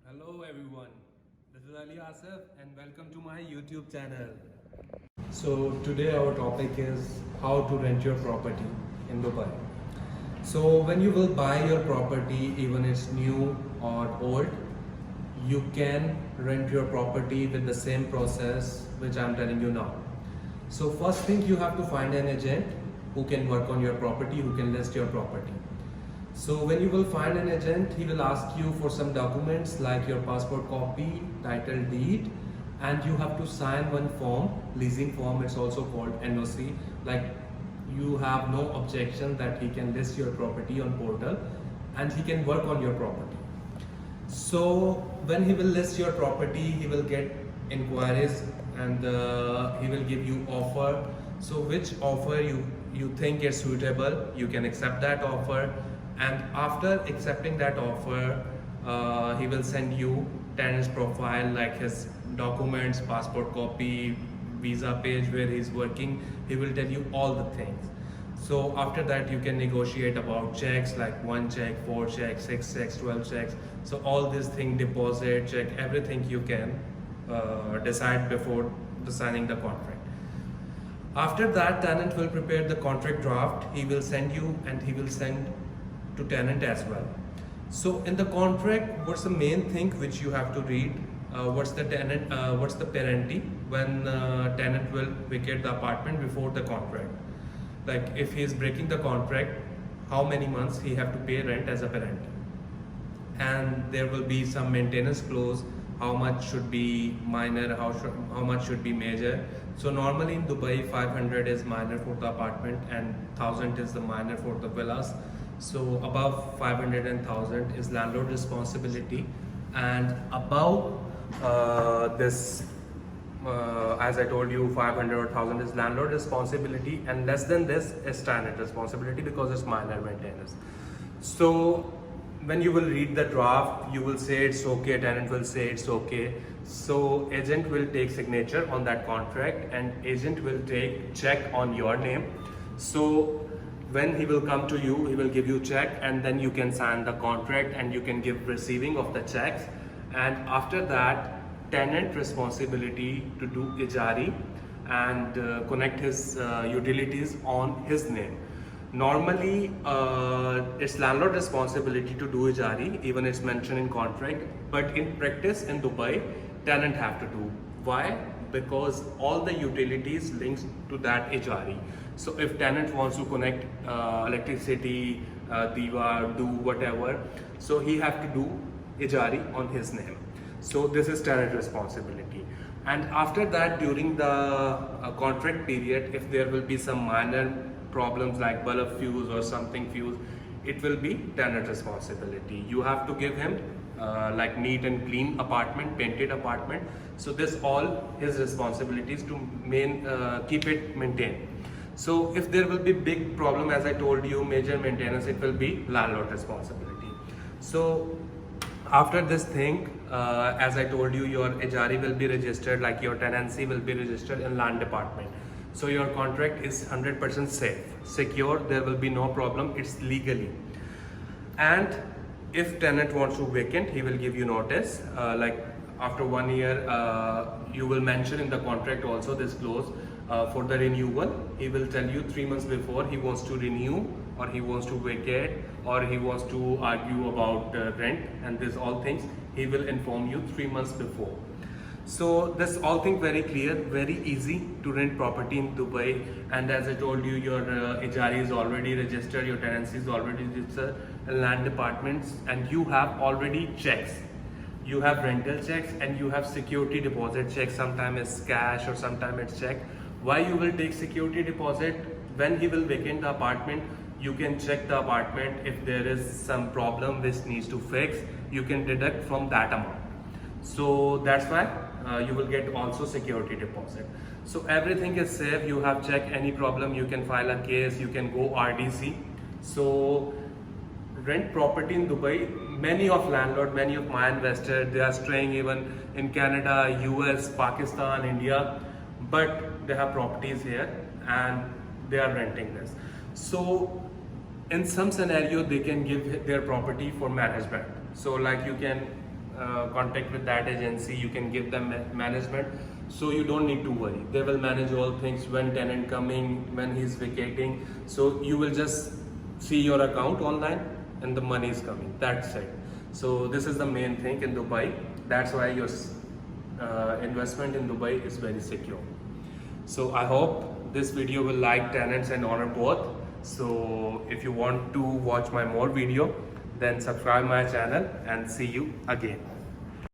Hello everyone, this is Ali Asif and welcome to my YouTube channel. So today our topic is how to rent your property in Dubai. So when you will buy your property, even it's new or old, you can rent your property with the same process which I'm telling you now. So first thing, you have to find an agent who can work on your property, who can list your property. So when you will find an agent, he will ask you for some documents like your passport copy, title deed, and you have to sign one form, leasing form, it's also called NOC. Like you have no objection that he can list your property on portal and he can work on your property. So when he will list your property, he will get inquiries and he will give you offer. So which offer you think is suitable, you can accept that offer. And after accepting that offer, he will send you tenant's profile like his documents, passport copy, visa page where he's working. He will tell you all the things. So after that you can negotiate about checks like 1 check, 4 checks, 6 checks, 12 checks. So all these things, deposit, check, everything you can decide before signing the contract. After that, tenant will prepare the contract draft. He will send you and he will send to tenant as well. So in the contract, what's the main thing which you have to read? What's the penalty when tenant will vacate the apartment before the contract? Like if he is breaking the contract, how many months he have to pay rent as a penalty? And there will be some maintenance clause, how much should be minor, how much should be major. So normally in Dubai, 500 is minor for the apartment and 1000 is the minor for the villas. So above 500 and 1000 is landlord responsibility, and above this, as I told you, 500 or 1000 is landlord responsibility, and less than this is tenant responsibility because it's minor maintenance. So when you will read the draft, you will say it's okay, tenant will say it's okay. So agent will take signature on that contract and agent will take check on your name. So when he will come to you, he will give you check and then you can sign the contract and you can give receiving of the checks. And after that, tenant responsibility to do ijari and connect his utilities on his name. Normally, it's landlord responsibility to do ijari, even it's mentioned in contract, but in practice in Dubai, tenant have to do. Why? Because all the utilities links to that ijari. So if tenant wants to connect electricity, diva, do whatever, so he have to do ijari on his name. So this is tenant responsibility. And after that, during the contract period, if there will be some minor problems like bulb fuse or something fuse, it will be tenant responsibility. You have to give him like neat and clean apartment, painted apartment. So this all his responsibilities to keep it maintained. So if there will be big problem, as I told you, major maintenance, it will be landlord responsibility. So after this thing, as I told you, your ijari will be registered, like your tenancy will be registered in land department. So your contract is 100% safe, secure, there will be no problem, it's legally. And if tenant wants to vacant, he will give you notice, like after 1 year, you will mention in the contract also this clause. For the renewal, he will tell you 3 months before he wants to renew or he wants to vacate or he wants to argue about rent, and this all things he will inform you 3 months before. So this all thing very clear, very easy to rent property in Dubai. And as I told you, your ijari is already registered, your tenancy is already registered in land departments, and you have already checks. You have rental checks and you have security deposit checks. Sometimes it's cash or sometimes it's check. Why you will take security deposit? When he will vacate the apartment, you can check the apartment. If there is some problem which needs to fix, you can deduct from that amount. So that's why you will get also security deposit. So everything is safe. You have checked any problem, you can file a case, you can go RDC. So rent property in Dubai, many of landlord, many of my investors, they are staying even in Canada, US, Pakistan, India, but they have properties here and they are renting this. So in some scenario, they can give their property for management. So like you can contact with that agency, you can give them management, so you don't need to worry. They will manage all things, when tenant coming, when he's vacating. So you will just see your account online and the money is coming. That's it. So this is the main thing in Dubai. That's why your investment in Dubai is very secure. So I hope this video will like tenants and owner both. So if you want to watch my more video, then subscribe my channel and see you again.